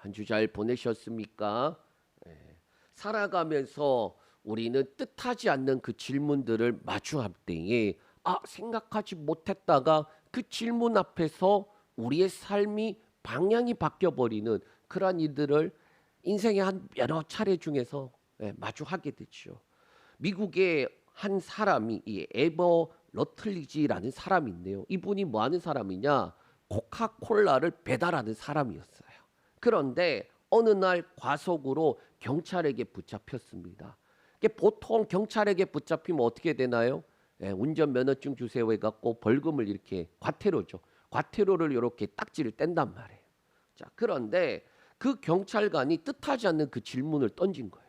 한 주 잘 보내셨습니까? 예. 살아가면서 우리는 뜻하지 않는 그 질문들을 마주할 때에 생각하지 못했다가 그 질문 앞에서 우리의 삶이 방향이 바뀌어 버리는 그러한 일들을 인생의 한 여러 차례 중에서 마주하게 되죠. 미국의 한 사람이 이 에버 러틀리지라는 사람이 있네요. 이분이 뭐 하는 사람이냐? 코카콜라를 배달하는 사람이었어요. 그런데 어느 날 과속으로 경찰에게 붙잡혔습니다. 이게 보통 경찰에게 붙잡히면 어떻게 되나요? 운전면허증 주세요 해갖고 벌금을 이렇게 과태료죠. 과태료를 이렇게 딱지를 뗀단 말이에요. 자, 그런데 그 경찰관이 뜻하지 않는 그 질문을 던진 거예요.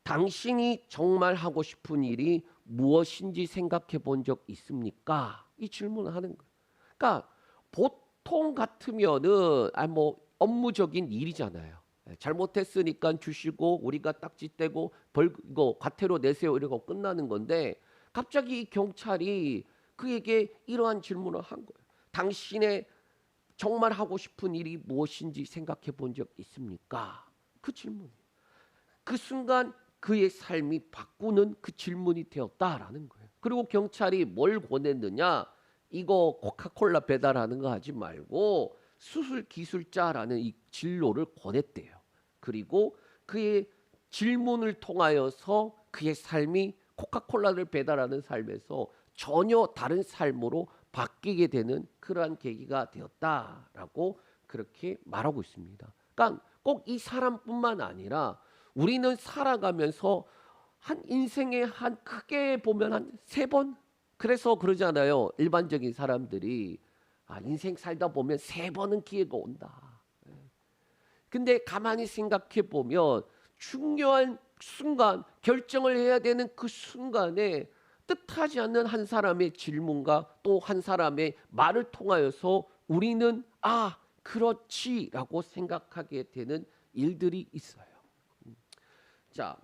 당신이 정말 하고 싶은 일이 무엇인지 생각해 본 적 있습니까? 이 질문을 하는 거예요. 그러니까 보통 같으면은 뭐 업무적인 일이잖아요. 잘못했으니까 주시고 우리가 딱지 떼고 이거 과태료 내세요 이러고 끝나는 건데 갑자기 이 경찰이 그에게 이러한 질문을 한 거예요. 당신의 정말 하고 싶은 일이 무엇인지 생각해 본 적 있습니까? 그 질문이에요. 그 순간 그의 삶이 바꾸는 그 질문이 되었다라는 거예요. 그리고 경찰이 뭘 권했느냐? 이거 코카콜라 배달하는 거 하지 말고 수술 기술자라는 이 진로를 권했대요. 그리고 그의 질문을 통하여서 그의 삶이 코카콜라를 배달하는 삶에서 전혀 다른 삶으로 바뀌게 되는 그러한 계기가 되었다라고 그렇게 말하고 있습니다. 그러니까 꼭 이 사람뿐만 아니라 우리는 살아가면서 한 인생에 한 크게 보면 한 세 번, 그래서 그러잖아요. 일반적인 사람들이 인생 살다 보면 세 번은 기회가 온다. 근데 가만히 생각해 보면 중요한 순간, 결정을 해야 되는 그 순간에 뜻하지 않는 한 사람의 질문과 또 한 사람의 말을 통하여서 우리는 그렇지라고 생각하게 되는 일들이 있어요. 자,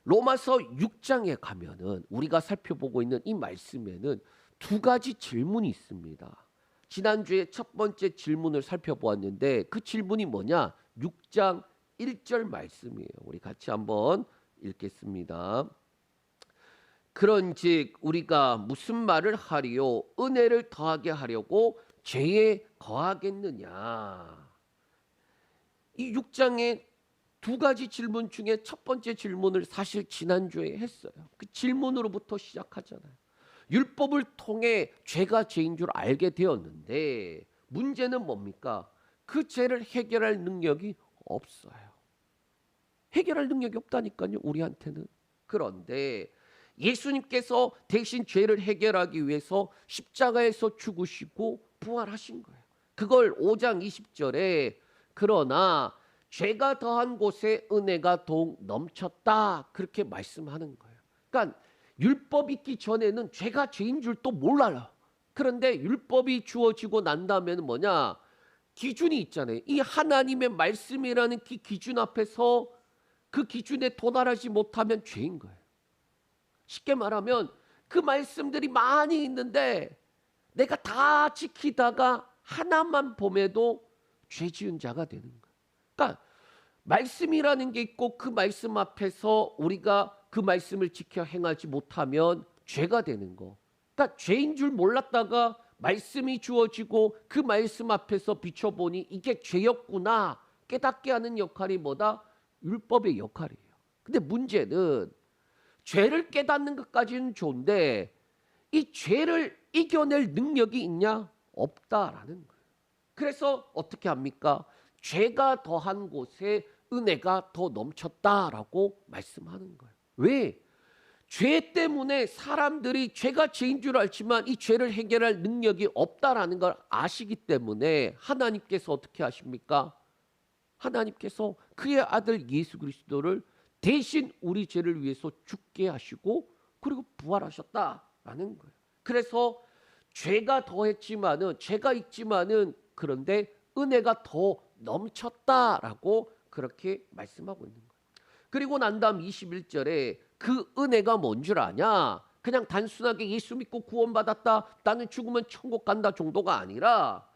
로마서 6장에 가면은 우리가 살펴보고 있는 이 말씀에는 두 가지 질문이 있습니다. 지난주에 첫 번째 질문을 살펴보았는데 그 질문이 뭐냐? 6장 1절 말씀이에요. 우리 같이 한번 읽겠습니다. 그런즉 우리가 무슨 말을 하리요? 은혜를 더하게 하려고 죄에 거하겠느냐? 이 6장의 두 가지 질문 중에 첫 번째 질문을 사실 지난주에 했어요. 그 질문으로부터 시작하잖아요. 율법을 통해 죄가 죄인 줄 알게 되었는데 문제는 뭡니까? 그 죄를 해결할 능력이 없어요. 해결할 능력이 없다니까요, 우리한테는. 그런데 예수님께서 대신 죄를 해결하기 위해서 십자가에서 죽으시고 부활하신 거예요. 그걸 5장 20절에 그러나 죄가 더한 곳에 은혜가 더욱 넘쳤다 그렇게 말씀하는 거예요. 그러니까 율법 있기 전에는 죄가 죄인 줄도 몰라요. 그런데 율법이 주어지고 난 다음에는 뭐냐? 기준이 있잖아요. 이 하나님의 말씀이라는 그 기준 앞에서 그 기준에 도달하지 못하면 죄인 거예요. 쉽게 말하면 그 말씀들이 많이 있는데 내가 다 지키다가 하나만 범해도 죄 지은 자가 되는 거예요. 그러니까 말씀이라는 게 있고 그 말씀 앞에서 우리가 그 말씀을 지켜 행하지 못하면 죄가 되는 거. 그러니까 죄인 줄 몰랐다가 말씀이 주어지고 그 말씀 앞에서 비춰보니 이게 죄였구나 깨닫게 하는 역할이 뭐다? 율법의 역할이에요. 근데 문제는 죄를 깨닫는 것까지는 좋은데 이 죄를 이겨낼 능력이 있냐? 없다라는 거예요. 그래서 어떻게 합니까? 죄가 더한 곳에 은혜가 더 넘쳤다라고 말씀하는 거예요. 왜? 죄 때문에 사람들이 죄가 죄인 줄 알지만 이 죄를 해결할 능력이 없다라는 걸 아시기 때문에 하나님께서 어떻게 하십니까? 하나님께서 그의 아들 예수 그리스도를 대신 우리 죄를 위해서 죽게 하시고 그리고 부활하셨다라는 거예요. 그래서 죄가 더했지만은 죄가 있지만은 그런데 은혜가 더 넘쳤다라고 그렇게 말씀하고 있는 거예요. 그리고 난 다음 21절에 그 은혜가 뭔 줄 아냐? 그냥 단순하게 예수 믿고 구원받았다, 나는 죽으면 천국 간다 정도가 아니라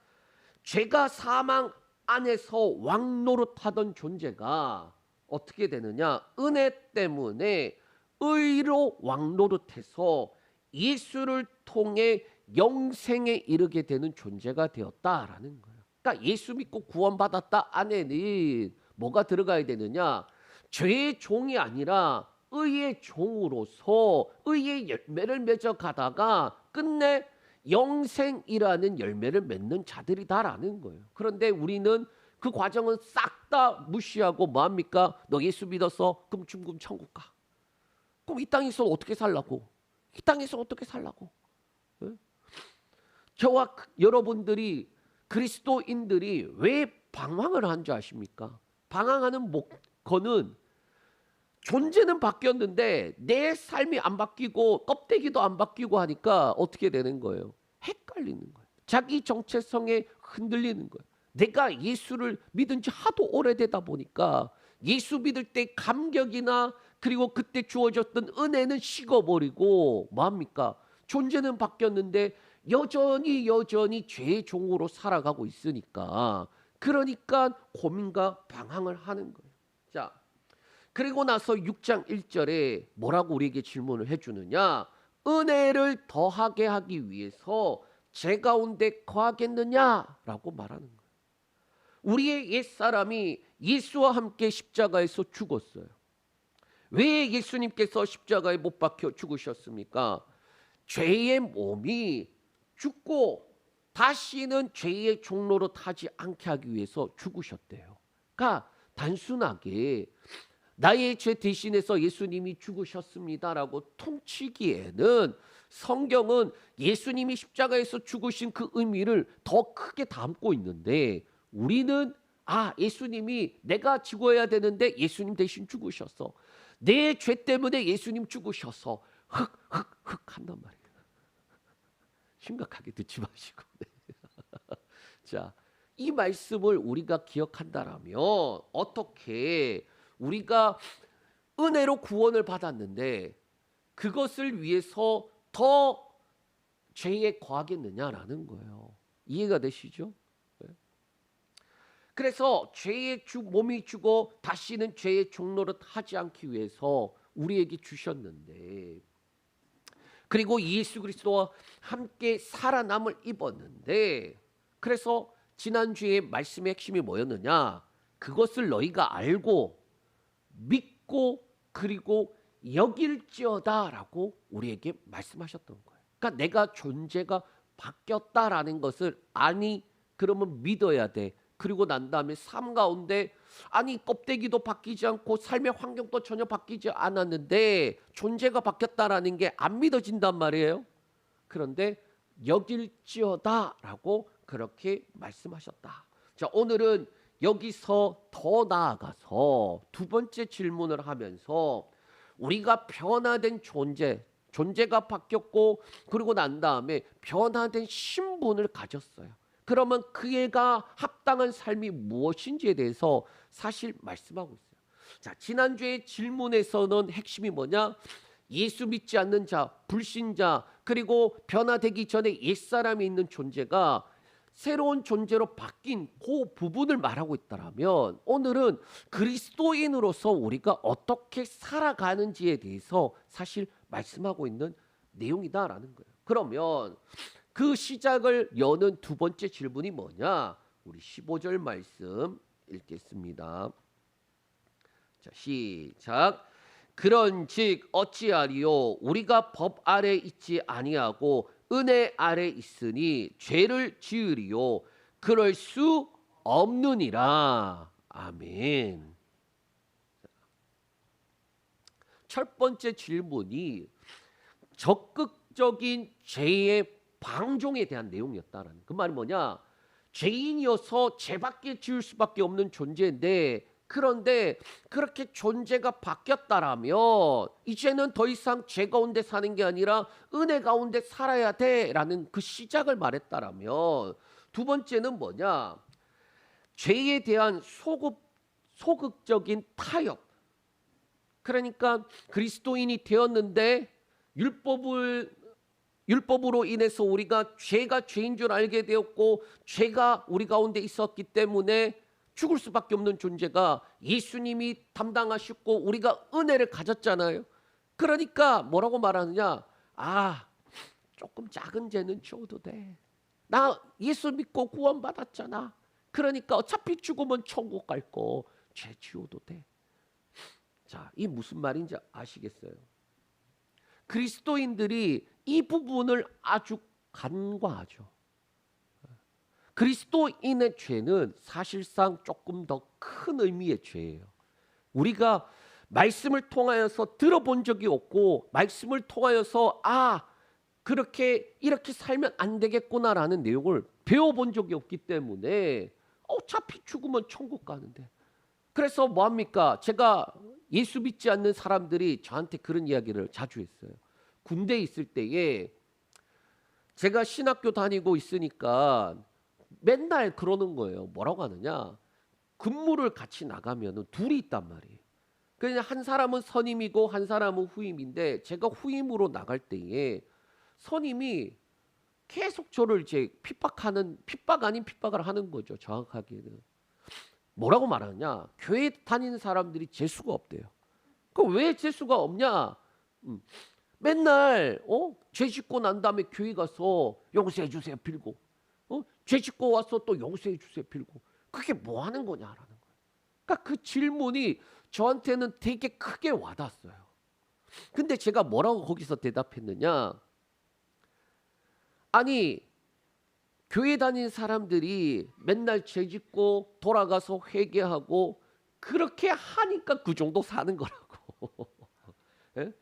죄가 사망 안에서 왕노릇하던 존재가 어떻게 되느냐? 은혜 때문에 의로 왕노릇해서 예수를 통해 영생에 이르게 되는 존재가 되었다라는 거예요. 그러니까 예수 믿고 구원받았다 안에는 뭐가 들어가야 되느냐? 죄의 종이 아니라 의의 종으로서 의의 열매를 맺어 가다가 끝내 영생이라는 열매를 맺는 자들이다라는 거예요. 그런데 우리는 그 과정은 싹 다 무시하고 뭐합니까? 너 예수 믿어서 그럼 중금 천국 가. 그럼 이 땅에서 어떻게 살라고? 이 땅에서 어떻게 살라고? 예? 저와 여러분들이 그리스도인들이 왜 방황을 한 줄 아십니까? 방황하는 거는 존재는 바뀌었는데 내 삶이 안 바뀌고 껍데기도 안 바뀌고 하니까 어떻게 되는 거예요? 헷갈리는 거예요. 자기 정체성에 흔들리는 거예요. 내가 예수를 믿은 지 하도 오래되다 보니까 예수 믿을 때 감격이나 그리고 그때 주어졌던 은혜는 식어버리고 뭐합니까? 존재는 바뀌었는데 여전히 죄의 종으로 살아가고 있으니까 그러니까 고민과 방황을 하는 거예요. 자, 그리고 나서 6장 1절에 뭐라고 우리에게 질문을 해주느냐? 은혜를 더하게 하기 위해서 제 가운데 거하겠느냐라고 말하는 거예요. 우리의 옛사람이 예수와 함께 십자가에서 죽었어요. 왜 예수님께서 십자가에 못 박혀 죽으셨습니까? 죄의 몸이 죽고 다시는 죄의 종로로 타지 않게 하기 위해서 죽으셨대요. 그러니까 단순하게 나의 죄 대신해서 예수님이 죽으셨습니다라고 퉁치기에는 성경은 예수님이 십자가에서 죽으신 그 의미를 더 크게 담고 있는데 우리는 예수님이 내가 죽어야 되는데 예수님 대신 죽으셨어. 내 죄 때문에 예수님 죽으셔서 흑 한단 말이에요. 심각하게 듣지 마시고. 자, 이 말씀을 우리가 기억한다라면 어떻게 우리가 은혜로 구원을 받았는데 그것을 위해서 더 죄에 거하겠느냐라는 거예요. 이해가 되시죠? 그래서 죄의 몸이 죽어 다시는 죄의 종노릇 하지 않기 위해서 우리에게 주셨는데 그리고 예수 그리스도와 함께 살아남을 입었는데 그래서 지난주에 말씀의 핵심이 뭐였느냐? 그것을 너희가 알고 믿고 그리고 여길지어다라고 우리에게 말씀하셨던 거예요. 그러니까 내가 존재가 바뀌었다라는 것을 그러면 믿어야 돼. 그리고 난 다음에 삶 가운데 껍데기도 바뀌지 않고 삶의 환경도 전혀 바뀌지 않았는데 존재가 바뀌었다라는 게 안 믿어진단 말이에요. 그런데 여길지어다라고 그렇게 말씀하셨다. 자, 오늘은 여기서 더 나아가서 두 번째 질문을 하면서 우리가 변화된 존재가 바뀌었고 그리고 난 다음에 변화된 신분을 가졌어요. 그러면 그애가 합당한 삶이 무엇인지에 대해서 사실 말씀하고 있어요. 자, 지난주에 질문에서는 핵심이 뭐냐? 예수 믿지 않는 자, 불신자, 그리고 변화되기 전에 옛사람이 있는 존재가 새로운 존재로 바뀐 그 부분을 말하고 있다면 오늘은 그리스도인으로서 우리가 어떻게 살아가는지에 대해서 사실 말씀하고 있는 내용이다라는 거예요. 그러면 그 시작을 여는 두 번째 질문이 뭐냐? 우리 15절 말씀 읽겠습니다. 자, 시작. 그런즉 어찌하리요? 우리가 법 아래 있지 아니하고 은혜 아래 있으니 죄를 지으리요? 그럴 수 없느니라. 아멘. 첫 번째 질문이 적극적인 죄의 방종에 대한 내용이었다라는. 그 말이 뭐냐? 죄인이어서 죄밖에 지을 수밖에 없는 존재인데 그런데 그렇게 존재가 바뀌었다라면 이제는 더 이상 죄 가운데 사는 게 아니라 은혜 가운데 살아야 돼라는 그 시작을 말했다라면 두 번째는 뭐냐? 죄에 대한 소극적인 타협. 율법으로 인해서 우리가 죄가 죄인 줄 알게 되었고 죄가 우리 가운데 있었기 때문에 죽을 수밖에 없는 존재가 예수님이 담당하셨고 우리가 은혜를 가졌잖아요. 그러니까 뭐라고 말하느냐? 아, 조금 작은 죄는 지워도 돼. 나 예수 믿고 구원받았잖아. 그러니까 어차피 죽으면 천국 갈 거 죄 지워도 돼. 자, 이 무슨 말인지 아시겠어요? 그리스도인들이 이 부분을 아주 간과하죠. 그리스도인의 죄는 사실상 조금 더 큰 의미의 죄예요. 우리가 말씀을 통하여서 들어본 적이 없고 말씀을 통하여서 그렇게 이렇게 살면 안 되겠구나라는 내용을 배워본 적이 없기 때문에 어차피 죽으면 천국 가는데. 그래서 뭐합니까? 제가 예수 믿지 않는 사람들이 저한테 그런 이야기를 자주 했어요. 군대에 있을 때에 제가 신학교 다니고 있으니까 맨날 그러는 거예요. 뭐라고 하느냐? 근무를 같이 나가면 둘이 있단 말이에요. 그냥 한 사람은 선임이고 한 사람은 후임인데 제가 후임으로 나갈 때에 선임이 계속 저를 이제 핍박 아닌 핍박을 하는 거죠. 정확하게는. 뭐라고 말하냐? 교회 다니는 사람들이 재수가 없대요. 그럼 왜 재수가 없냐? 맨날 죄 짓고 난 다음에 교회 가서 용서해 주세요 빌고 죄 짓고 와서 또 용서해 주세요 빌고 그게 뭐 하는 거냐라는 거예요. 그러니까 그 질문이 저한테는 되게 크게 와닿았어요. 근데 제가 뭐라고 거기서 대답했느냐? 아니, 교회 다니는 사람들이 맨날 죄 짓고 돌아가서 회개하고 그렇게 하니까 그 정도 사는 거라고. 예?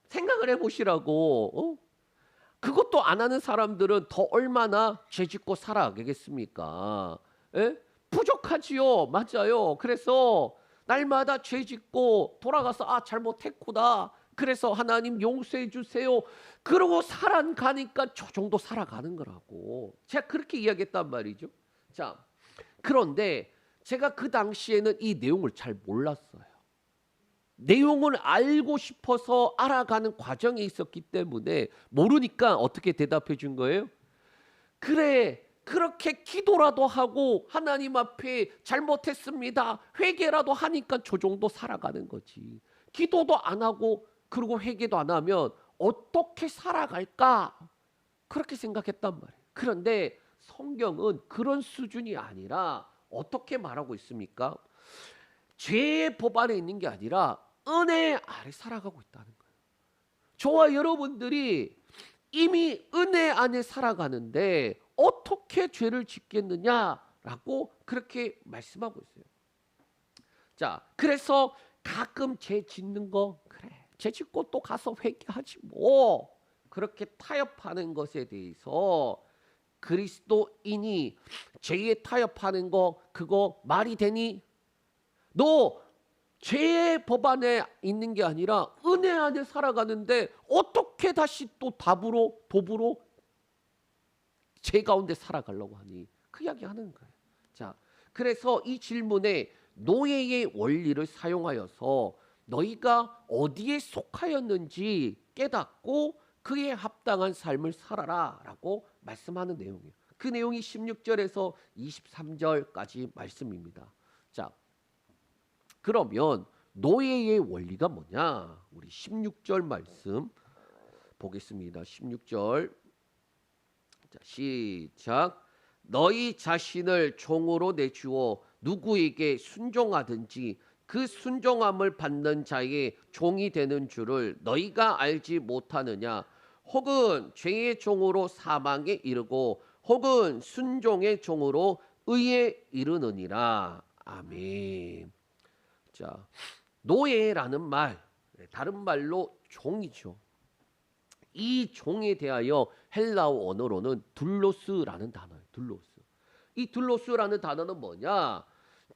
생각을 해보시라고. 그것도 안 하는 사람들은 더 얼마나 죄 짓고 살아가겠습니까? 예? 부족하지요. 맞아요. 그래서 날마다 죄 짓고 돌아가서 잘못했구나. 그래서 하나님 용서해 주세요. 그러고 살아가니까 저 정도 살아가는 거라고. 제가 그렇게 이야기했단 말이죠. 자, 그런데 제가 그 당시에는 이 내용을 잘 몰랐어요. 내용을 알고 싶어서 알아가는 과정에 있었기 때문에 모르니까 어떻게 대답해 준 거예요? 그래, 그렇게 기도라도 하고 하나님 앞에 잘못했습니다. 회개라도 하니까 저 정도 살아가는 거지. 기도도 안 하고 그리고 회개도 안 하면 어떻게 살아갈까? 그렇게 생각했단 말이에요. 그런데 성경은 그런 수준이 아니라 어떻게 말하고 있습니까? 죄의 법 안에 있는 게 아니라 은혜 아래 살아가고 있다는 거예요. 저와 여러분들이 이미 은혜 안에 살아가는데 어떻게 죄를 짓겠느냐라고 그렇게 말씀하고 있어요. 자, 그래서 가끔 죄 짓는 거 그래. 죄 짓고 또 가서 회개하지 뭐. 그렇게 타협하는 것에 대해서 그리스도인이 죄에 타협하는 거 그거 말이 되니? 너 죄의 법 안에 있는 게 아니라 은혜 안에 살아가는데 어떻게 다시 또 도부로 죄 가운데 살아가려고 하니? 그 이야기 하는 거예요. 자, 그래서 이 질문에 노예의 원리를 사용하여서 너희가 어디에 속하였는지 깨닫고 그에 합당한 삶을 살아라 라고 말씀하는 내용이에요. 그 내용이 16절에서 23절까지 말씀입니다. 자, 그러면 노예의 원리가 뭐냐? 우리 16절 말씀 보겠습니다. 16절. 자, 시작. 너희 자신을 종으로 내주어 누구에게 순종하든지 그 순종함을 받는 자의 종이 되는 줄을 너희가 알지 못하느냐? 혹은 죄의 종으로 사망에 이르고 혹은 순종의 종으로 의에 이르느니라. 아멘. 자, 노예라는 말, 다른 말로 종이죠. 이 종에 대하여 헬라어 언어로는 둘로스라는 단어예요. 둘로스. 이 둘로스라는 단어는 뭐냐?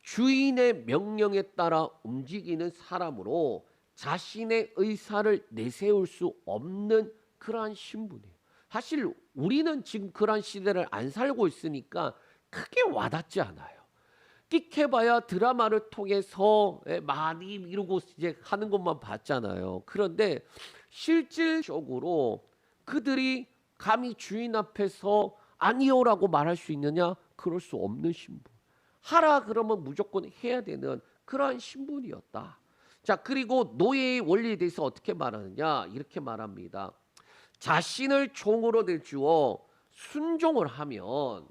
주인의 명령에 따라 움직이는 사람으로 자신의 의사를 내세울 수 없는 그러한 신분이에요. 사실 우리는 지금 그러한 시대를 안 살고 있으니까 크게 와닿지 않아요. 끽해봐야 드라마를 통해서 많이 이루고 이제 하는 것만 봤잖아요. 그런데 실질적으로 그들이 감히 주인 앞에서 아니요라고 말할 수 있느냐? 그럴 수 없는 신분. 하라 그러면 무조건 해야 되는 그러한 신분이었다. 자, 그리고 노예의 원리에 대해서 어떻게 말하느냐? 이렇게 말합니다. 자신을 종으로 내주어 순종을 하면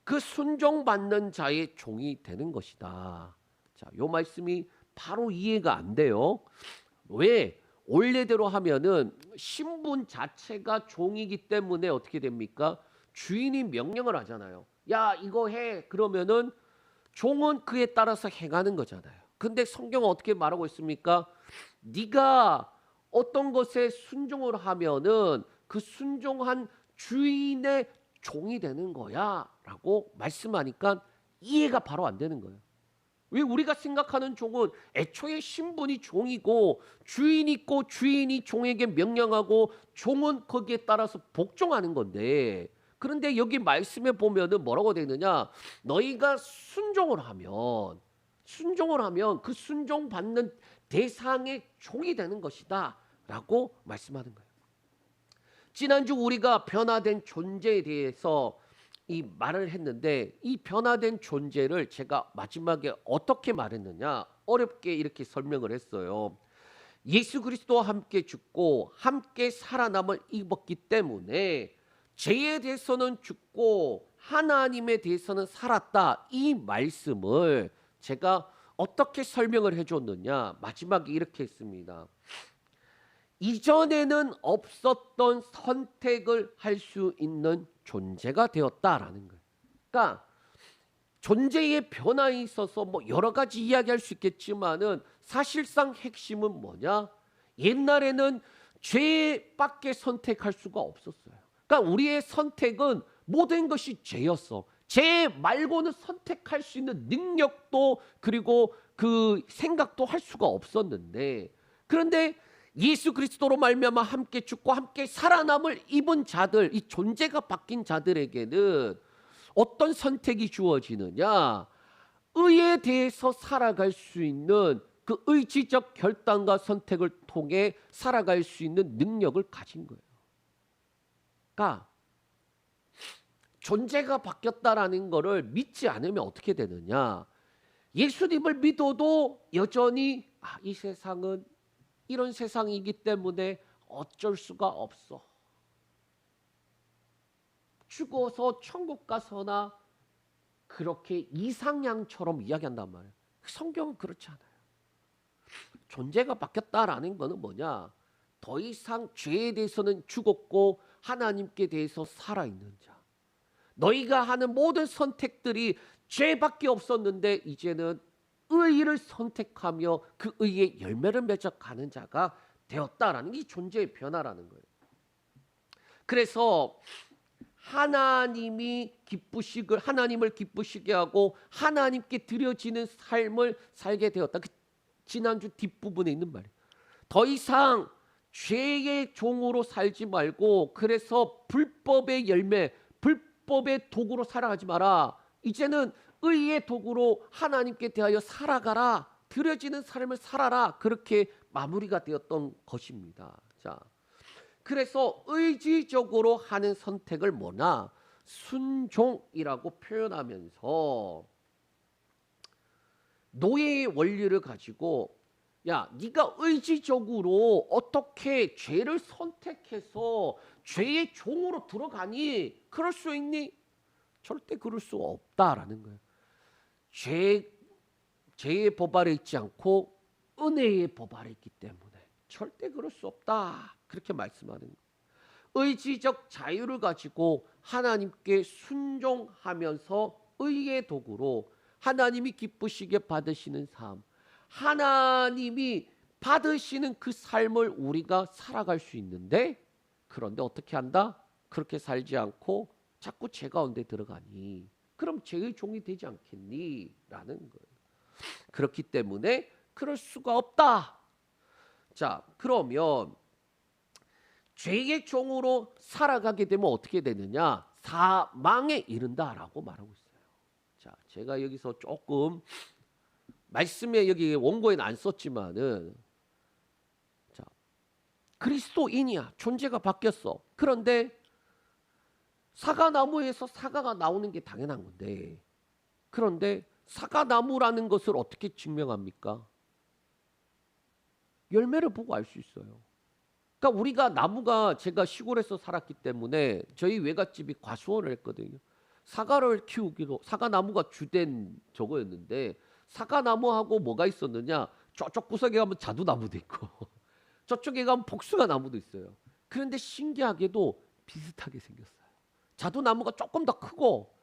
그 순종받는 자의 종이 되는 것이다. 자, 요 말씀이 바로 이해가 안 돼요. 왜? 원래대로 하면은 신분 자체가 종이기 때문에 어떻게 됩니까? 주인이 명령을 하잖아요. 야, 이거 해. 그러면은 종은 그에 따라서 행하는 거잖아요. 근데 성경은 어떻게 말하고 있습니까? 네가 어떤 것에 순종을 하면은 그 순종한 주인의 종이 되는 거야 라고 말씀하니까 이해가 바로 안 되는 거예요. 왜 우리가 생각하는 종은 애초에 신분이 종이고 주인이 있고 주인이 종에게 명령하고 종은 거기에 따라서 복종하는 건데, 그런데 여기 말씀에 보면은 뭐라고 되느냐? 너희가 순종을 하면 그 순종받는 대상의 종이 되는 것이다 라고 말씀하는 거예요. 지난주 우리가 변화된 존재에 대해서 이 말을 했는데, 이 변화된 존재를 제가 마지막에 어떻게 말했느냐? 어렵게 이렇게 설명을 했어요. 예수 그리스도와 함께 죽고 함께 살아남을 입었기 때문에 죄에 대해서는 죽고 하나님에 대해서는 살았다. 이 말씀을 제가 어떻게 설명을 해줬느냐? 마지막에 이렇게 했습니다. 이전에는 없었던 선택을 할 수 있는 존재가 되었다라는 거예요. 그러니까 존재의 변화에 있어서 뭐 여러 가지 이야기할 수 있겠지만은 사실상 핵심은 뭐냐? 옛날에는 죄밖에 선택할 수가 없었어요. 그러니까 우리의 선택은 모든 것이 죄였어. 죄 말고는 선택할 수 있는 능력도 그리고 그 생각도 할 수가 없었는데, 그런데 예수 그리스도로 말미암아 함께 죽고 함께 살아남을 입은 자들, 이 존재가 바뀐 자들에게는 어떤 선택이 주어지느냐? 의에 대해서 살아갈 수 있는 그 의지적 결단과 선택을 통해 살아갈 수 있는 능력을 가진 거예요. 그러니까 존재가 바뀌었다라는 것을 믿지 않으면 어떻게 되느냐? 예수님을 믿어도 여전히 이 세상은 이런 세상이기 때문에 어쩔 수가 없어. 죽어서 천국 가서나 그렇게 이상향처럼 이야기한단 말이에요. 성경은 그렇지 않아요. 존재가 바뀌었다라는 거는 뭐냐? 더 이상 죄에 대해서는 죽었고 하나님께 대해서 살아있는 자. 너희가 하는 모든 선택들이 죄밖에 없었는데 이제는 의를 선택하며 그 의의 열매를 맺어가는 자가 되었다라는 게 존재의 변화라는 거예요. 그래서 하나님을 기쁘시게 하고 하나님께 드려지는 삶을 살게 되었다. 그 지난주 뒷부분에 있는 말이에요. 더 이상 죄의 종으로 살지 말고, 그래서 불법의 열매, 불법의 도구로 살아가지 마라. 이제는 의의 도구로 하나님께 대하여 살아가라. 드려지는 삶을 살아라. 그렇게 마무리가 되었던 것입니다. 자, 그래서 의지적으로 하는 선택을 뭐나 순종이라고 표현하면서 노예의 원리를 가지고, 야, 네가 의지적으로 어떻게 죄를 선택해서 죄의 종으로 들어가니? 그럴 수 있니? 절대 그럴 수 없다라는 거예요. 죄의 법 아래 있지 않고 은혜의 법 아래 있기 때문에 절대 그럴 수 없다. 그렇게 말씀하는 거예요. 의지적 자유를 가지고 하나님께 순종하면서 의의 도구로 하나님이 기쁘시게 받으시는 삶, 하나님이 받으시는 그 삶을 우리가 살아갈 수 있는데, 그런데 어떻게 한다? 그렇게 살지 않고 자꾸 죄 가운데 들어가니 그럼 죄의 종이 되지 않겠니? 라는 거예요. 그렇기 때문에 그럴 수가 없다. 자, 그러면 죄의 종으로 살아가게 되면 어떻게 되느냐? 사망에 이른다라고 말하고 있어요. 자, 제가 여기서 조금 말씀에 여기 원고에는 안 썼지만은, 자, 그리스도인이야. 존재가 바뀌었어. 그런데 사과나무에서 사과가 나오는 게 당연한 건데, 그런데 사과나무라는 것을 어떻게 증명합니까? 열매를 보고 알 수 있어요. 그러니까 우리가 나무가, 제가 시골에서 살았기 때문에 저희 외갓집이 과수원을 했거든요. 사과를 키우기로, 사과나무가 주된 저거였는데, 사과나무하고 뭐가 있었느냐? 저쪽 구석에 가면 자두나무도 있고 저쪽에 가면 복숭아나무도 있어요. 그런데 신기하게도 비슷하게 생겼어요. 자두나무가 조금 더 크고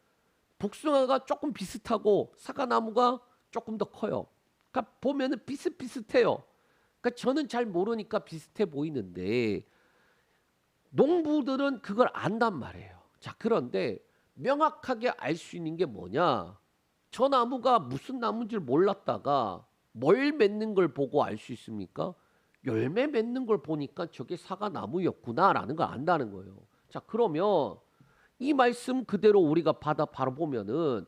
복숭아가 조금 비슷하고 사과나무가 조금 더 커요. 그러니까 보면은 비슷비슷해요. 그러니까 저는 잘 모르니까 비슷해 보이는데 농부들은 그걸 안단 말이에요. 자, 그런데 명확하게 알 수 있는 게 뭐냐? 저 나무가 무슨 나무인지 몰랐다가 뭘 맺는 걸 보고 알 수 있습니까? 열매 맺는 걸 보니까 저게 사과나무였구나라는 걸 안다는 거예요. 자, 그러면 이 말씀 그대로 우리가 바라보면은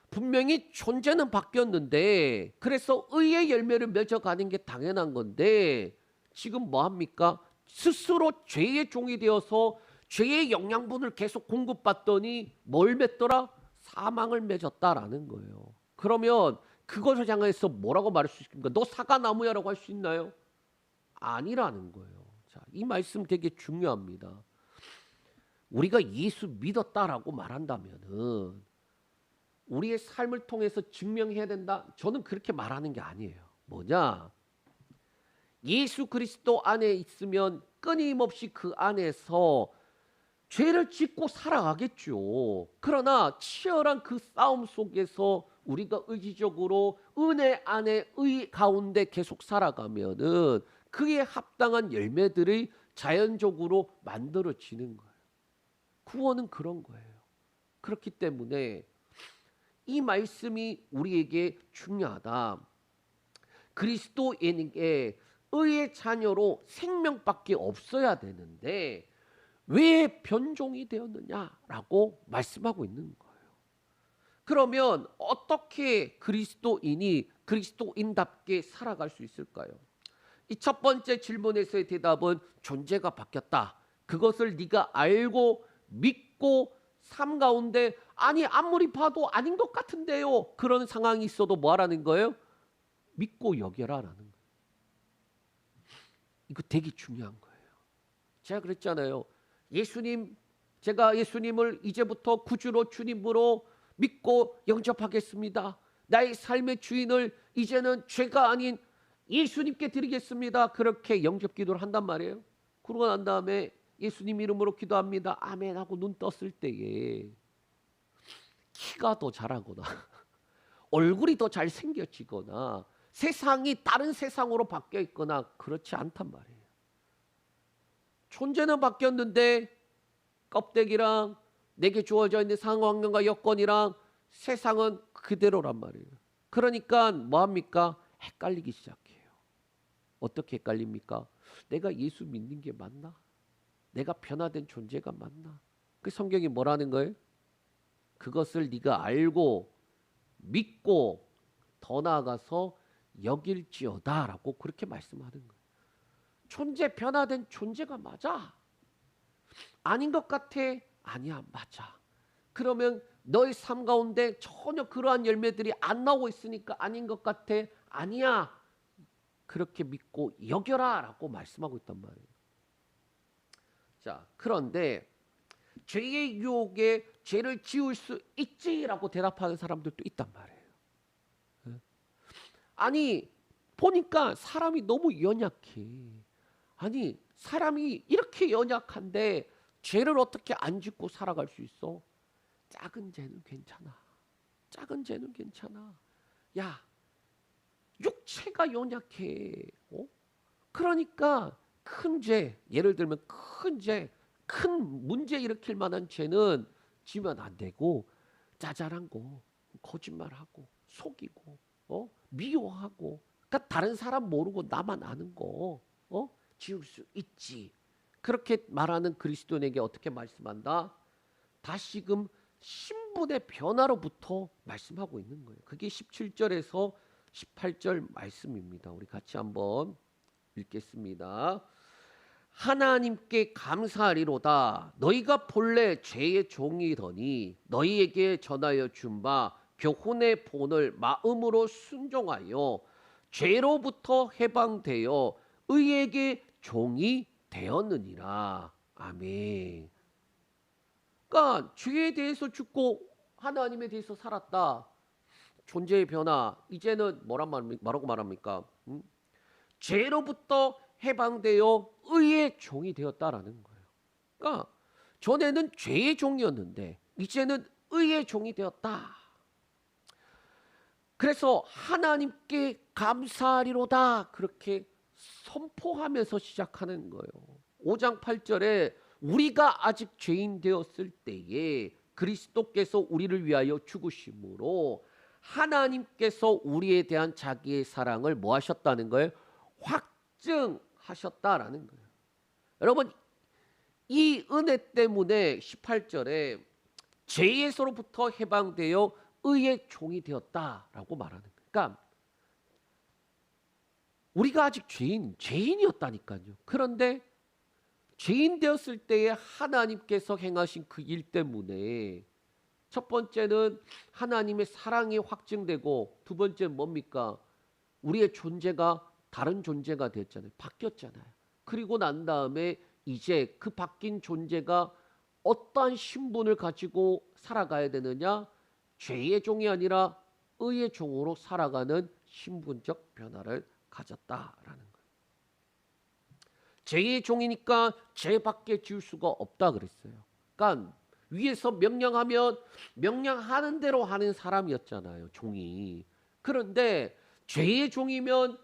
분명히 존재는 바뀌었는데, 그래서 의의 열매를 맺어가는 게 당연한 건데, 지금 뭐 합니까? 스스로 죄의 종이 되어서 죄의 영양분을 계속 공급받더니 뭘 맺더라? 사망을 맺었다라는 거예요. 그러면 그것을 향해서 뭐라고 말할 수 있습니까? 너 사과나무야라고 할 수 있나요? 아니라는 거예요. 자, 이 말씀 되게 중요합니다. 우리가 예수 믿었다라고 말한다면은 우리의 삶을 통해서 증명해야 된다? 저는 그렇게 말하는 게 아니에요. 뭐냐? 예수 그리스도 안에 있으면 끊임없이 그 안에서 죄를 짓고 살아가겠죠. 그러나 치열한 그 싸움 속에서 우리가 의지적으로 은혜 안에 의 가운데 계속 살아가면은 그에 합당한 열매들이 자연적으로 만들어지는 거예요. 구원은 그런 거예요. 그렇기 때문에 이 말씀이 우리에게 중요하다. 그리스도인에게 의의 자녀로 생명밖에 없어야 되는데 왜 변종이 되었느냐라고 말씀하고 있는 거예요. 그러면 어떻게 그리스도인이 그리스도인답게 살아갈 수 있을까요? 이 첫 번째 질문에서의 대답은 존재가 바뀌었다. 그것을 네가 알고 믿고 삶 가운데 아니 아무리 봐도 아닌 것 같은데요. 그런 상황이 있어도 뭐 하라는 거예요? 믿고 여겨라라는 거예요. 이거 되게 중요한 거예요. 제가 그랬잖아요. 제가 예수님을 이제부터 구주로 주님으로 믿고 영접하겠습니다. 나의 삶의 주인을 이제는 죄가 아닌 예수님께 드리겠습니다. 그렇게 영접 기도를 한단 말이에요. 그러고 난 다음에 예수님 이름으로 기도합니다. 아멘 하고 눈 떴을 때에 키가 더 자라거나 얼굴이 더 잘생겨지거나 세상이 다른 세상으로 바뀌어 있거나 그렇지 않단 말이에요. 존재는 바뀌었는데 껍데기랑 내게 주어져 있는 상황과 여건이랑 세상은 그대로란 말이에요. 그러니까 뭐합니까? 헷갈리기 시작해요. 어떻게 헷갈립니까? 내가 예수 믿는 게 맞나? 내가 변화된 존재가 맞나? 그 성경이 뭐라는 거예요? 그것을 네가 알고 믿고 더 나아가서 여길지어다라고 그렇게 말씀하는 거예요. 존재 변화된 존재가 맞아? 아닌 것 같아? 아니야, 맞아. 그러면 너의 삶 가운데 전혀 그러한 열매들이 안 나오고 있으니까 아닌 것 같아? 아니야. 그렇게 믿고 여겨라라고 말씀하고 있단 말이에요. 자, 그런데 죄의 유혹에 죄를 지을 수 있지라고 대답하는 사람들도 있단 말이에요. 아니, 보니까 사람이 너무 연약해. 아니, 사람이 이렇게 연약한데 죄를 어떻게 안 짓고 살아갈 수 있어? 작은 죄는 괜찮아. 작은 죄는 괜찮아. 야, 육체가 연약해. 그러니까 큰 죄, 예를 들면 큰 죄, 큰 문제 일으킬 만한 죄는 지면 안 되고 짜잘한 거, 거짓말하고 속이고 미워하고 그러니까 다른 사람 모르고 나만 아는 거 지울 수 있지. 그렇게 말하는 그리스도인에게 어떻게 말씀한다? 다시금 신분의 변화로부터 말씀하고 있는 거예요. 그게 17절에서 18절 말씀입니다. 우리 같이 한번 읽겠습니다. 하나님께 감사하리로다. 너희가 본래 죄의 종이더니 너희에게 전하여 준 바 교훈의 본을 마음으로 순종하여 죄로부터 해방되어 의에게 종이 되었느니라. 아멘. 그러니까 죄에 대해서 죽고 하나님에 대해서 살았다. 존재의 변화. 이제는 뭐라고 말합니까? 죄로부터 해방되어 의의 종이 되었다라는 거예요. 그러니까 전에는 죄의 종이었는데 이제는 의의 종이 되었다. 그래서 하나님께 감사하리로다 그렇게 선포하면서 시작하는 거예요. 5장 8절에 우리가 아직 죄인 되었을 때에 그리스도께서 우리를 위하여 죽으심으로 하나님께서 우리에 대한 자기의 사랑을 뭐 하셨다는 거예요? 확증하셨다라는 거예요. 여러분, 이 은혜 때문에 18절에 죄에서로부터 해방되어 의의 종이 되었다라고 말하는 거예요. 그러니까 우리가 아직 죄인이었다니까요. 그런데 죄인 되었을 때에 하나님께서 행하신 그 일 때문에 첫 번째는 하나님의 사랑이 확증되고 두 번째는 뭡니까? 우리의 존재가 다른 존재가 됐잖아요. 바뀌었잖아요. 그리고 난 다음에 이제 그 바뀐 존재가 어떠한 신분을 가지고 살아가야 되느냐? 죄의 종이 아니라 의의 종으로 살아가는 신분적 변화를 가졌다라는 거예요. 죄의 종이니까 죄밖에 지을 수가 없다 그랬어요. 그러니까 위에서 명령하면 명령하는 대로 하는 사람이었잖아요, 종이. 그런데 죄의 종이면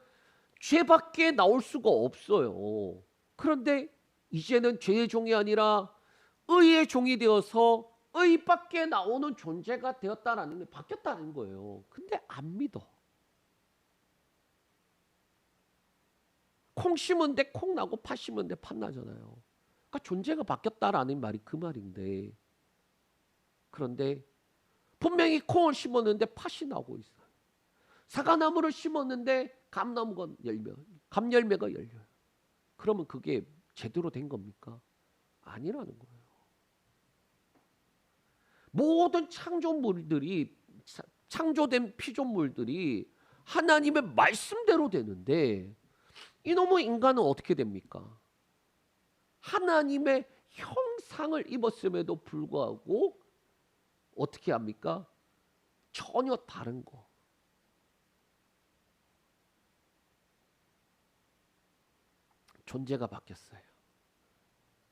죄밖에 나올 수가 없어요. 그런데 이제는 죄의 종이 아니라 의의 종이 되어서 의밖에 나오는 존재가 되었다라는 게 바뀌었다는 거예요. 근데 안 믿어. 콩 심은 데 콩 나고 팥 심은 데 팥 나잖아요. 그러니까 존재가 바뀌었다라는 말이 그 말인데, 그런데 분명히 콩을 심었는데 팥이 나오고 있어요. 사과나무를 심었는데 감열매가 열려요. 그러면 그게 제대로 된 겁니까? 아니라는 거예요. 모든 창조된 피조물들이 하나님의 말씀대로 되는데 이놈의 인간은 어떻게 됩니까? 하나님의 형상을 입었음에도 불구하고 어떻게 합니까? 전혀 다른 거. 존재가 바뀌었어요.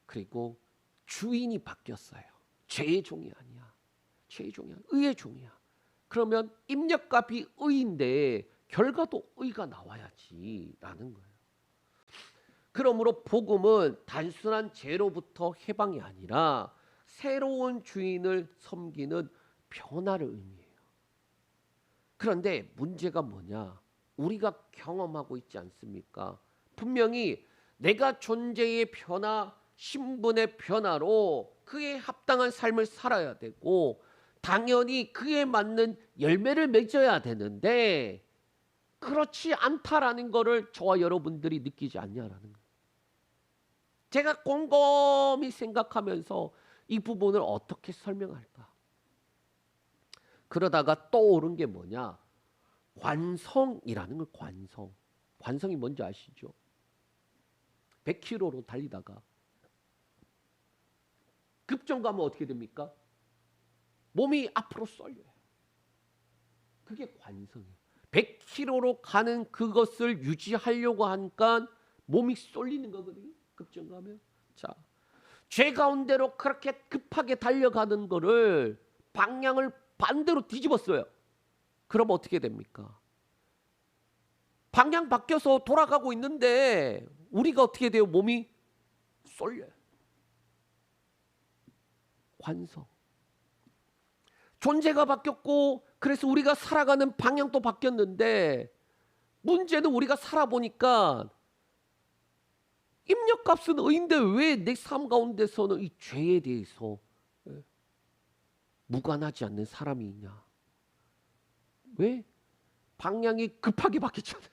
그리고 주인이 바뀌었어요. 죄의 종이 아니야. 죄의 종이 아니야. 의의 종이야. 그러면 입력값이 의인데 결과도 의가 나와야지라는 거예요. 그러므로 복음은 단순한 죄로부터 해방이 아니라 새로운 주인을 섬기는 변화를 의미해요. 그런데 문제가 뭐냐? 우리가 경험하고 있지 않습니까? 분명히 내가 존재의 변화, 신분의 변화로 그에 합당한 삶을 살아야 되고 당연히 그에 맞는 열매를 맺어야 되는데 그렇지 않다라는 것을 저와 여러분들이 느끼지 않냐라는 거예요. 제가 곰곰이 생각하면서 이 부분을 어떻게 설명할까? 그러다가 떠오른 게 뭐냐? 관성이라는 걸 관성. 관성이 뭔지 아시죠? 100km로 달리다가 급정 가면 어떻게 됩니까? 몸이 앞으로 쏠려요. 그게 관성이에요. 100km로 가는 그것을 유지하려고 하니까 몸이 쏠리는 거거든요. 급정 가면. 자, 죄 가운데로 그렇게 급하게 달려가는 거를 방향을 반대로 뒤집었어요. 그럼 어떻게 됩니까? 방향 바뀌어서 돌아가고 있는데 우리가 어떻게 돼요? 몸이 쏠려요. 관성. 존재가 바뀌었고 그래서 우리가 살아가는 방향도 바뀌었는데 문제는 우리가 살아보니까 입력값은 의인데 왜 내 삶 가운데서는 이 죄에 대해서 무관하지 않는 사람이 있냐? 왜? 방향이 급하게 바뀌었잖아요.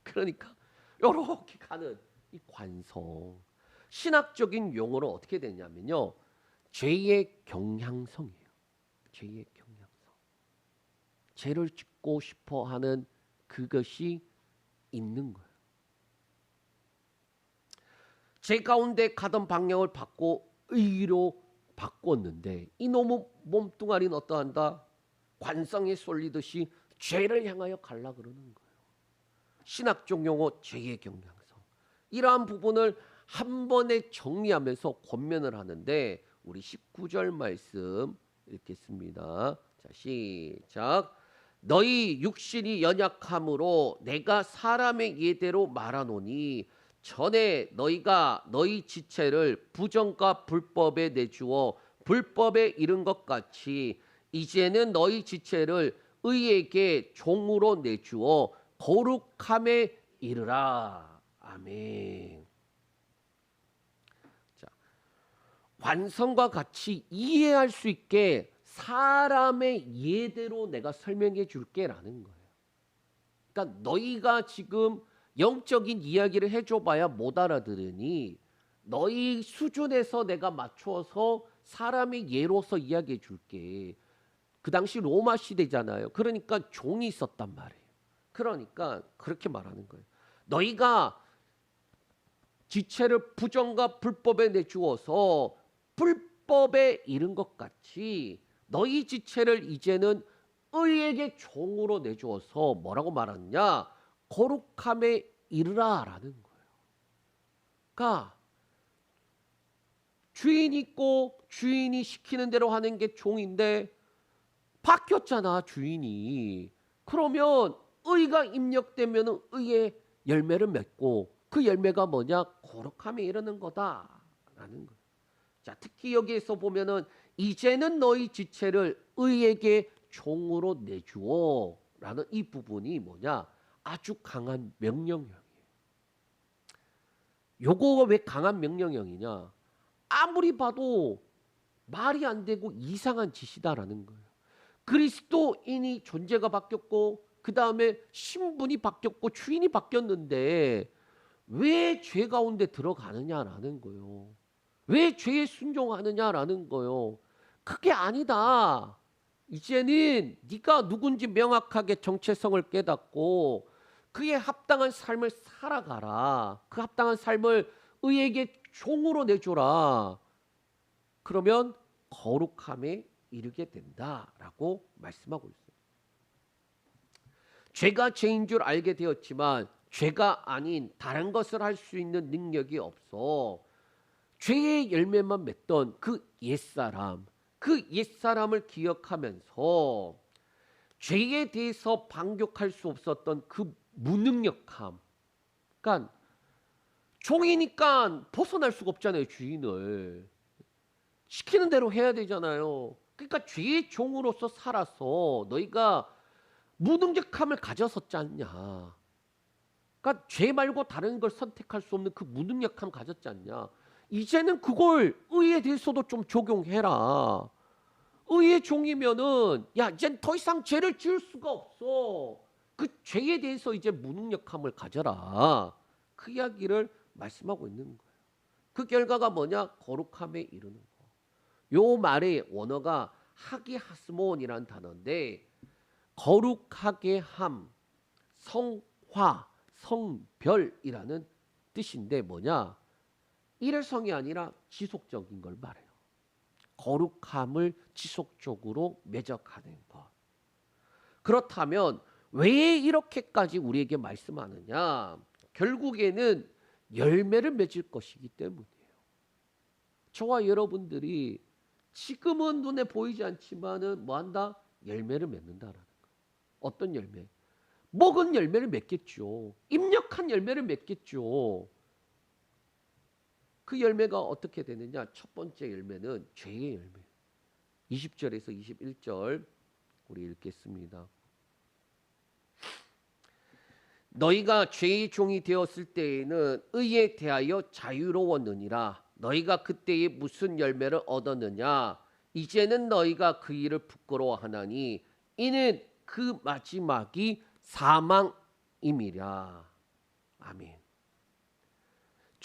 그러니까 이렇게 가는 이 관성. 신학적인 용어로 어떻게 되냐면요. 죄의 경향성이에요. 죄의 경향성. 죄를 짓고 싶어 하는 그것이 있는 거예요. 죄 가운데 가던 방향을 바꿔 의로 바꿨는데 이놈의 몸뚱아리는 어떠한다? 관성에 쏠리듯이 죄를 향하여 갈라 그러는 거예요. 신학적 용어 죄의 경향성. 이러한 부분을 한 번에 정리하면서 권면을 하는데 우리 19절 말씀 읽겠습니다. 자, 시작. 너희 육신이 연약함으로 내가 사람의 예대로 말하노니 전에 너희가 너희 지체를 부정과 불법에 내주어 불법에 이른 것 같이 이제는 너희 지체를 의에게 종으로 내주어 거룩함에 이르라. 아멘. 자, 관성과 같이 이해할 수 있게 사람의 예대로 내가 설명해 줄게라는 거예요. 그러니까 너희가 지금 영적인 이야기를 해줘봐야 못 알아들으니 너희 수준에서 내가 맞춰서 사람의 예로서 이야기해 줄게. 그 당시 로마 시대잖아요. 그러니까 종이 있었단 말이에요. 그러니까 그렇게 말하는 거예요. 너희가 지체를 부정과 불법에 내주어서 불법에 이른 것 같이 너희 지체를 이제는 의에게 종으로 내주어서 뭐라고 말하느냐? 거룩함에 이르라라는 거예요. 그러니까 주인 있고 주인이 시키는 대로 하는 게 종인데 바뀌었잖아, 주인이. 그러면 의가 입력되면 의의 열매를 맺고 그 열매가 뭐냐? 거룩함에 이르는 거다라는 거예요. 자, 특히 여기에서 보면은 이제는 너희 지체를 의에게 종으로 내주어라는 이 부분이 뭐냐? 아주 강한 명령형이에요. 요거가 왜 강한 명령형이냐? 아무리 봐도 말이 안 되고 이상한 짓이다라는 거예요. 그리스도인이 존재가 바뀌었고 그 다음에 신분이 바뀌었고 주인이 바뀌었는데 왜 죄 가운데 들어가느냐라는 거예요. 왜 죄에 순종하느냐라는 거예요. 그게 아니다. 이제는 네가 누군지 명확하게 정체성을 깨닫고 그에 합당한 삶을 살아가라. 그 합당한 삶을 의에게 종으로 내줘라. 그러면 거룩함에 이르게 된다라고 말씀하고 있어요. 죄가 죄인 줄 알게 되었지만 죄가 아닌 다른 것을 할 수 있는 능력이 없어 죄의 열매만 맺던 그 옛사람을 기억하면서 죄에 대해서 반격할 수 없었던 그 무능력함. 그러니까 종이니까 벗어날 수가 없잖아요, 주인을. 시키는 대로 해야 되잖아요. 그러니까 죄의 종으로서 살아서 너희가 무능력함을 가졌었지 않냐. 그러니까 죄 말고 다른 걸 선택할 수 없는 그 무능력함 가졌지 않냐. 이제는 그걸 의에 대해서도 좀 적용해라. 의의 종이면은 야 이젠 더 이상 죄를 지을 수가 없어. 그 죄에 대해서 이제 무능력함을 가져라. 그 이야기를 말씀하고 있는 거예요. 그 결과가 뭐냐? 거룩함에 이르는 거. 요 말의 원어가 하기하스몬이라는 단어인데 거룩하게 함, 성화, 성별이라는 뜻인데 뭐냐? 일회성이 아니라 지속적인 걸 말해요. 거룩함을 지속적으로 매적하는 것. 그렇다면 왜 이렇게까지 우리에게 말씀하느냐? 결국에는 열매를 맺을 것이기 때문이에요. 저와 여러분들이 지금은 눈에 보이지 않지만은 뭐한다? 열매를 맺는다라는 거. 어떤 열매? 먹은 열매를 맺겠죠. 입력한 열매를 맺겠죠. 그 열매가 어떻게 되느냐? 첫 번째 열매는 죄의 열매. 20절에서 21절 우리 읽겠습니다. 너희가 죄의 종이 되었을 때에는 의에 대하여 자유로웠느니라. 너희가 그때에 무슨 열매를 얻었느냐? 이제는 너희가 그 일을 부끄러워하나니 이는 그 마지막이 사망임이랴. 아멘.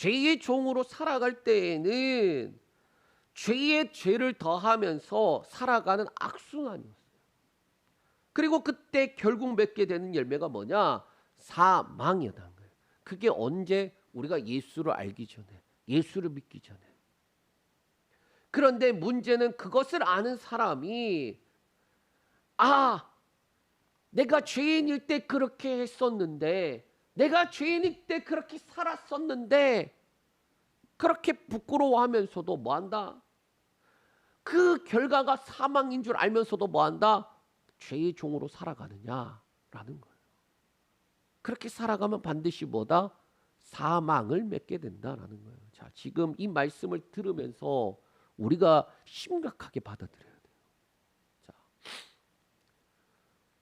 죄의 종으로 살아갈 때에는 죄에 죄를 더하면서 살아가는 악순환이었어요. 그리고 그때 결국 맺게 되는 열매가 뭐냐? 사망이었다는 거예요. 그게 언제? 우리가 예수를 알기 전에, 예수를 믿기 전에. 그런데 문제는 그것을 아는 사람이 내가 죄인일 때 그렇게 했었는데, 내가 죄인일 때 그렇게 살았었는데, 그렇게 부끄러워하면서도 뭐한다? 그 결과가 사망인 줄 알면서도 뭐한다? 죄의 종으로 살아가느냐라는 거예요. 그렇게 살아가면 반드시 뭐다? 사망을 맺게 된다라는 거예요. 자, 지금 이 말씀을 들으면서 우리가 심각하게 받아들여야 돼요. 자,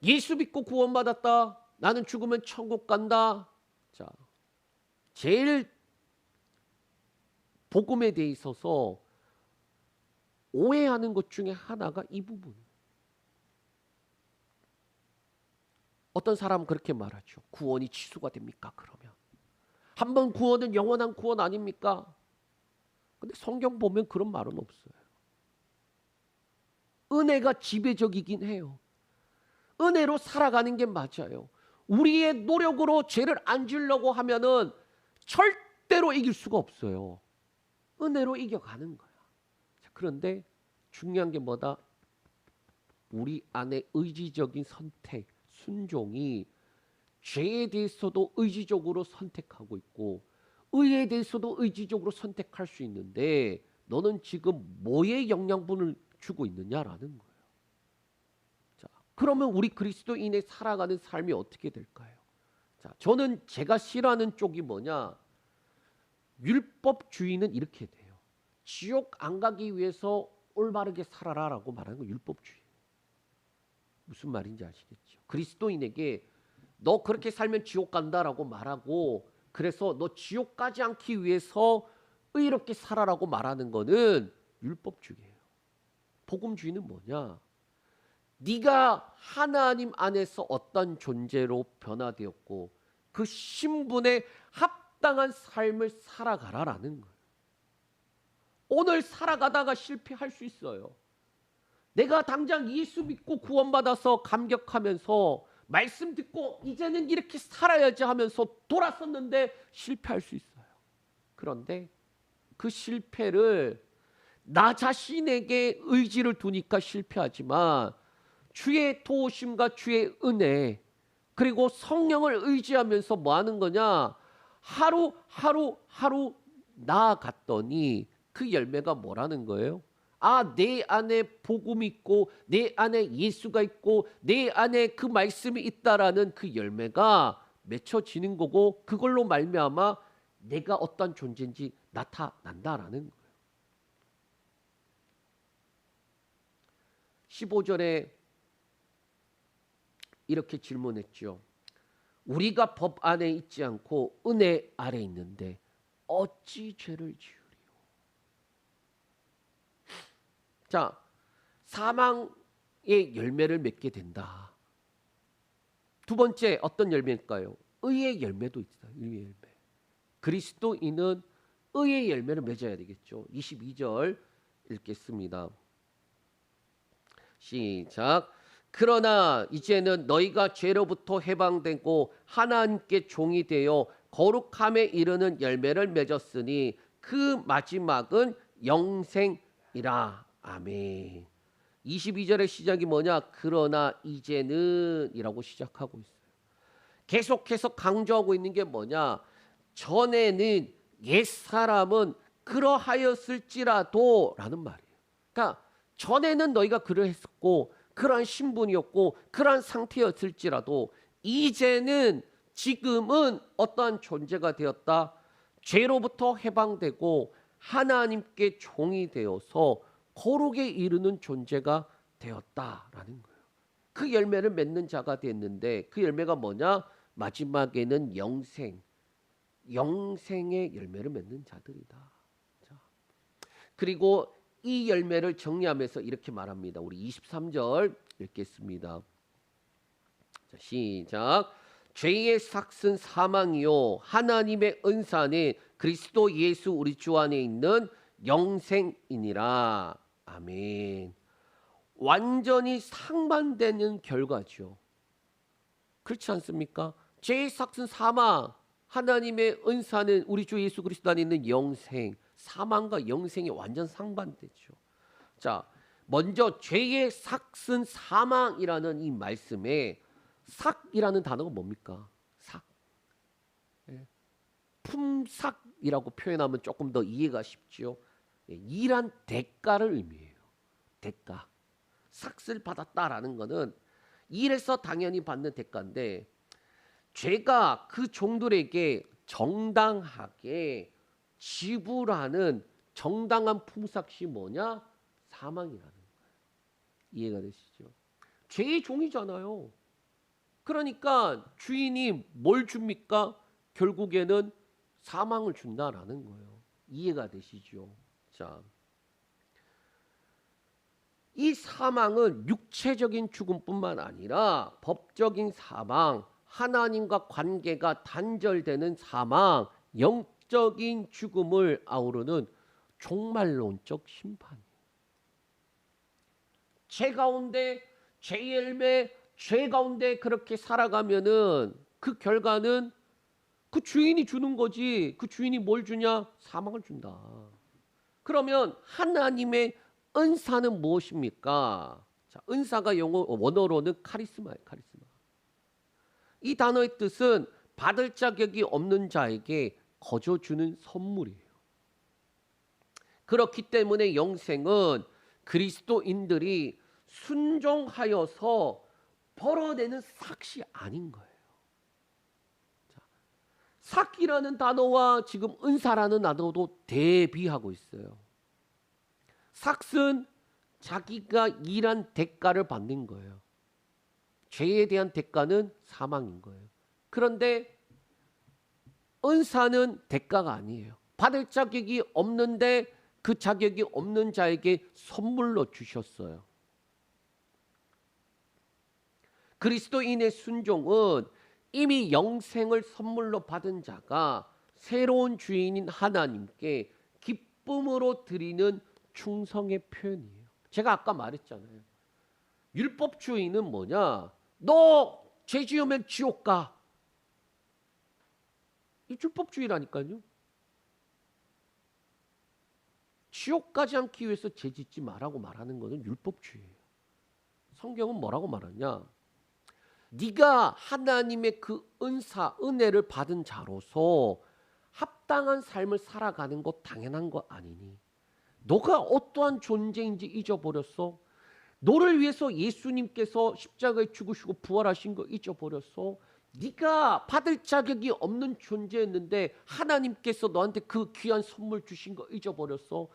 예수 믿고 구원받았다. 나는 죽으면 천국 간다. 자, 제일 복음에 대해 있어서 오해하는 것 중에 하나가 이 부분이에요. 어떤 사람은 그렇게 말하죠. 구원이 취소가 됩니까? 그러면 한 번 구원은 영원한 구원 아닙니까? 근데 성경 보면 그런 말은 없어요. 은혜가 지배적이긴 해요. 은혜로 살아가는 게 맞아요. 우리의 노력으로 죄를 안 지으려고 하면은 절대로 이길 수가 없어요. 은혜로 이겨가는 거야. 자, 그런데 중요한 게 뭐다? 우리 안에 의지적인 선택, 순종이 죄에 대해서도 의지적으로 선택하고 있고 의에 대해서도 의지적으로 선택할 수 있는데 너는 지금 뭐에 영양분을 주고 있느냐라는 거예요. 자, 그러면 우리 그리스도인의 살아가는 삶이 어떻게 될까요? 자, 저는 제가 싫어하는 쪽이 뭐냐? 율법주의는 이렇게 돼요. 지옥 안 가기 위해서 올바르게 살아라라고 말하는 거 율법주의. 무슨 말인지 아시겠죠? 그리스도인에게 너 그렇게 살면 지옥 간다라고 말하고 그래서 너 지옥 가지 않기 위해서 의롭게 살아라고 말하는 거는 율법주의예요. 복음주의는 뭐냐? 네가 하나님 안에서 어떤 존재로 변화되었고 그 신분에 합당한 삶을 살아가라라는 거예요. 오늘 살아가다가 실패할 수 있어요. 내가 당장 예수 믿고 구원받아서 감격하면서 말씀 듣고 이제는 이렇게 살아야지 하면서 돌아섰는데 실패할 수 있어요. 그런데 그 실패를 나 자신에게 의지를 두니까 실패하지만 주의 도우심과 주의 은혜 그리고 성령을 의지하면서 뭐 하는 거냐? 하루 나아갔더니 그 열매가 뭐라는 거예요? 내 안에 복음이 있고 내 안에 예수가 있고 내 안에 그 말씀이 있다라는 그 열매가 맺혀지는 거고 그걸로 말미암아 내가 어떤 존재인지 나타난다라는 거예요. 15절에 이렇게 질문했죠. 우리가 법 안에 있지 않고 은혜 아래 있는데 어찌 죄를 지으리요? 자, 사망의 열매를 맺게 된다. 두 번째 어떤 열매일까요? 의의 열매도 있다. 의의 열매. 그리스도인은 의의 열매를 맺어야 되겠죠. 22절 읽겠습니다. 시작. 그러나 이제는 너희가 죄로부터 해방되고 하나님께 종이 되어 거룩함에 이르는 열매를 맺었으니 그 마지막은 영생이라. 아멘. 22절의 시작이 뭐냐? 그러나 이제는 이라고 시작하고 있어요. 계속해서 강조하고 있는 게 뭐냐? 전에는 옛사람은 그러하였을지라도 라는 말이에요. 그러니까 전에는 너희가 그러했었고 그러한 신분이었고 그러한 상태였을지라도 이제는 지금은 어떠한 존재가 되었다. 죄로부터 해방되고 하나님께 종이 되어서 거룩에 이르는 존재가 되었다라는 거예요. 그 열매를 맺는 자가 됐는데 그 열매가 뭐냐? 마지막에는 영생의 열매를 맺는 자들이다. 자, 그리고 이 열매를 정리하면서 이렇게 말합니다. 우리 23절 읽겠습니다. 자, 시작. 죄의 삭은 사망이요 하나님의 은사는 그리스도 예수 우리 주 안에 있는 영생이니라. 아멘. 완전히 상반되는 결과죠. 그렇지 않습니까? 죄의 삭은 사망, 하나님의 은사는 우리 주 예수 그리스도 안에 있는 영생. 사망과 영생이 완전 상반되죠. 자, 먼저 죄의 삭은 사망이라는 이 말씀에 삭이라는 단어가 뭡니까? 삭. 예. 품삭이라고 표현하면 조금 더 이해가 쉽죠. 예, 일한 대가를 의미해요. 대가. 삭을 받았다라는 것은 일에서 당연히 받는 대가인데 죄가 그 종들에게 정당하게 지불하는 정당한 품삯이 뭐냐? 사망이라는 거예요. 이해가 되시죠? 죄의 종이잖아요. 그러니까 주인이 뭘 줍니까? 결국에는 사망을 준다라는 거예요. 이해가 되시죠? 자, 이 사망은 육체적인 죽음뿐만 아니라 법적인 사망, 하나님과 관계가 단절되는 사망, 영적인 죽음을 아우르는 종말론적 심판이에요. 죄 가운데 죄의 열매, 죄 가운데 그렇게 살아가면은 그 결과는 그 주인이 주는 거지. 그 주인이 뭘 주냐? 사망을 준다. 그러면 하나님의 은사는 무엇입니까? 자, 은사가 영어 원어로는 카리스마예요. 카리스마. 이 단어의 뜻은 받을 자격이 없는 자에게 거저 주는 선물이에요. 그렇기 때문에 영생은 그리스도인들이 순종하여서 벌어내는 삭이 아닌 거예요. 자, 삭이라는 단어와 지금 은사라는 단어도 대비하고 있어요. 삭은 자기가 일한 대가를 받는 거예요. 죄에 대한 대가는 사망인 거예요. 그런데 은사는 대가가 아니에요. 받을 자격이 없는데 그 자격이 없는 자에게 선물로 주셨어요. 그리스도인의 순종은 이미 영생을 선물로 받은 자가 새로운 주인인 하나님께 기쁨으로 드리는 충성의 표현이에요. 제가 아까 말했잖아요. 율법 주의는 뭐냐? 너 죄 지으면 지옥 가. 이 율법주의라니까요. 지옥 가지 않기 위해서 죄 짓지 말라고 말하는 것은 율법주의예요. 성경은 뭐라고 말하냐? 네가 하나님의 그 은사, 은혜를 받은 자로서 합당한 삶을 살아가는 것 당연한 거 아니니? 너가 어떠한 존재인지 잊어버렸어? 너를 위해서 예수님께서 십자가에 죽으시고 부활하신 거 잊어버렸어? 네가 받을 자격이 없는 존재였는데 하나님께서 너한테 그 귀한 선물 주신 거 잊어버렸어?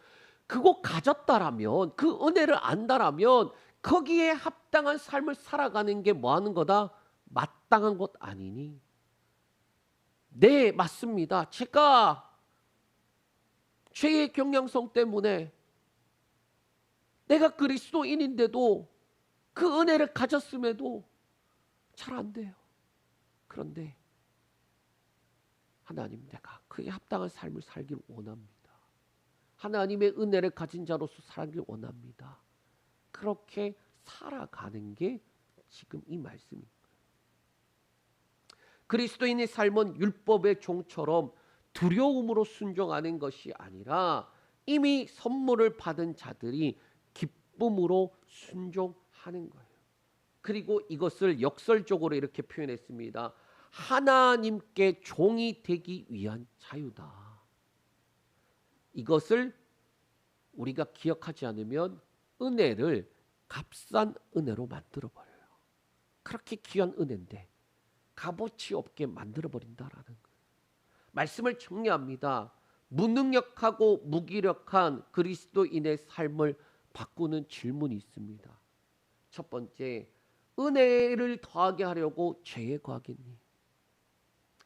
그거 가졌다라면, 그 은혜를 안다라면 거기에 합당한 삶을 살아가는 게 뭐 하는 거다? 마땅한 것 아니니? 네, 맞습니다. 제가 죄의 경향성 때문에 내가 그리스도인인데도 그 은혜를 가졌음에도 잘 안 돼요. 그런데 하나님, 내가 그에 합당한 삶을 살길 원합니다. 하나님의 은혜를 가진 자로서 살길 원합니다. 그렇게 살아가는 게 지금 이 말씀입니다. 그리스도인의 삶은 율법의 종처럼 두려움으로 순종하는 것이 아니라 이미 선물을 받은 자들이 기쁨으로 순종하는 거예요. 그리고 이것을 역설적으로 이렇게 표현했습니다. 하나님께 종이 되기 위한 자유다. 이것을 우리가 기억하지 않으면 은혜를 값싼 은혜로 만들어버려요. 그렇게 귀한 은혜인데 값어치 없게 만들어버린다라는 거예요. 말씀을 정리합니다. 무능력하고 무기력한 그리스도인의 삶을 바꾸는 질문이 있습니다. 첫 번째, 은혜를 더하게 하려고 죄에 거하겠니?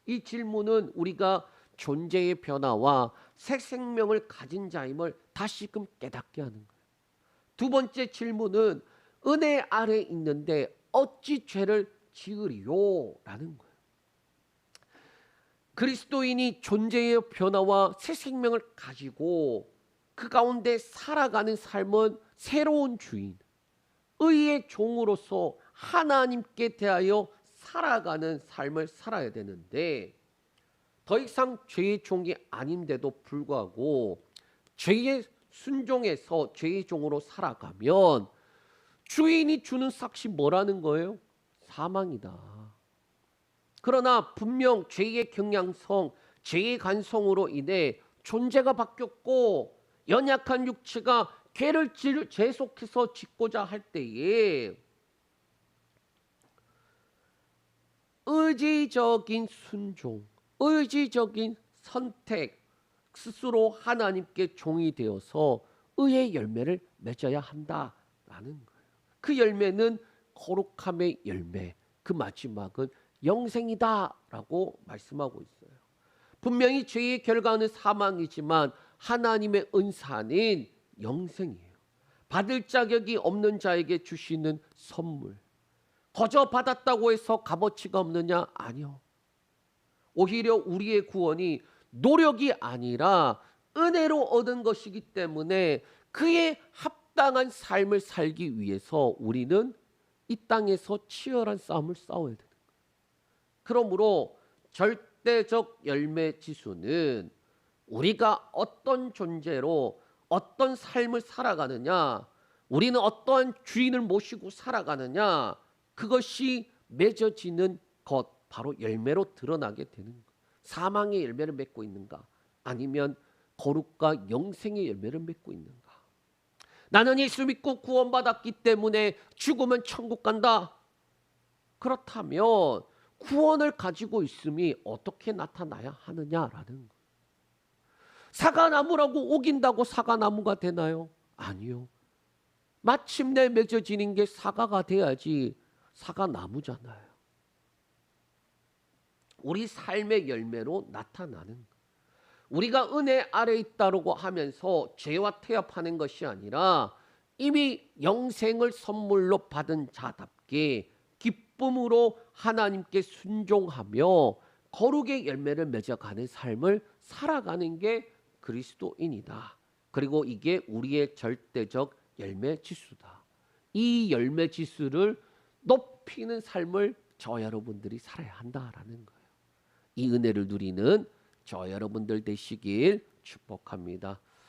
이 질문은 우리가 존재의 변화와 새 생명을 가진 자임을 다시금 깨닫게 하는 거예요. 두 번째 질문은 은혜 아래 있는데 어찌 죄를 지으리요? 라는 거예요. 그리스도인이 존재의 변화와 새 생명을 가지고 그 가운데 살아가는 삶은 새로운 주인, 의의 종으로서 하나님께 대하여 살아가는 삶을 살아야 되는데, 더 이상 죄의 종이 아닌데도 불구하고 죄의 순종해서 죄의 종으로 살아가면 주인이 주는 삭이 뭐라는 거예요? 사망이다. 그러나 분명 죄의 경향성, 죄의 간성으로 인해 존재가 바뀌었고 연약한 육체가 죄를 계속해서 짓고자 할 때에 의지적인 순종, 의지적인 선택, 스스로 하나님께 종이 되어서 의의 열매를 맺어야 한다라는 거예요. 그 열매는 거룩함의 열매, 그 마지막은 영생이다라고 말씀하고 있어요. 분명히 죄의 결과는 사망이지만 하나님의 은사는 영생이에요. 받을 자격이 없는 자에게 주시는 선물. 거저 받았다고 해서 값어치가 없느냐? 아니요. 오히려 우리의 구원이 노력이 아니라 은혜로 얻은 것이기 때문에 그에 합당한 삶을 살기 위해서 우리는 이 땅에서 치열한 싸움을 싸워야 돼요. 그러므로 절대적 열매 지수는 우리가 어떤 존재로 어떤 삶을 살아가느냐, 우리는 어떠한 주인을 모시고 살아가느냐, 그것이 맺어지는 것, 바로 열매로 드러나게 되는 것. 사망의 열매를 맺고 있는가, 아니면 거룩과 영생의 열매를 맺고 있는가. 나는 예수 믿고 구원받았기 때문에 죽으면 천국 간다. 그렇다면 구원을 가지고 있음이 어떻게 나타나야 하느냐라는 거예요. 사과나무라고 우긴다고 사과나무가 되나요? 아니요. 마침내 맺어지는 게 사과가 돼야지 사과나무잖아요. 우리 삶의 열매로 나타나는 거예요. 우리가 은혜 아래 있다고 하면서 죄와 태합하는 것이 아니라 이미 영생을 선물로 받은 자답게 기쁨으로 하나님께 순종하며 거룩의 열매를 맺어가는 삶을 살아가는 게 그리스도인이다. 그리고 이게 우리의 절대적 열매 지수다. 이 열매 지수를 높이는 삶을 저 여러분들이 살아야 한다라는 거예요. 이 은혜를 누리는 저 여러분들 되시길 축복합니다.